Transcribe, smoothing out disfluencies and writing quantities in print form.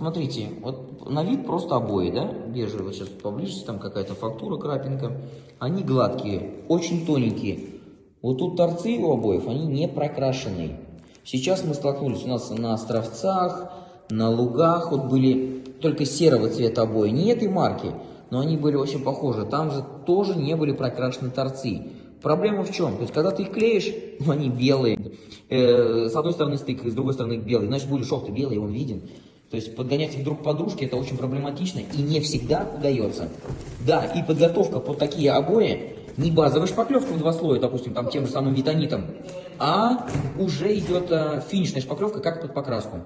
Смотрите, вот на вид просто обои, да, бежевые, вот сейчас поближе, там какая-то фактура, крапинка. Они гладкие, очень тоненькие. Вот тут торцы у обоев, они не прокрашенные. Сейчас мы столкнулись, у нас на островцах, на лугах, вот были только серого цвета обои, не этой марки, но они были очень похожи. Там же тоже не были прокрашены торцы. Проблема в чем? То есть, когда ты их клеишь, они белые. С одной стороны стык, с другой стороны белый. Значит, будет шов-то белый, он виден. То есть подгонять их друг под дружке это очень проблематично и не всегда удается. Да, и подготовка под такие обои не базовая шпаклевка в 2 слоя, допустим, там тем же самым витонитом, а уже идет финишная шпаклевка как под покраску.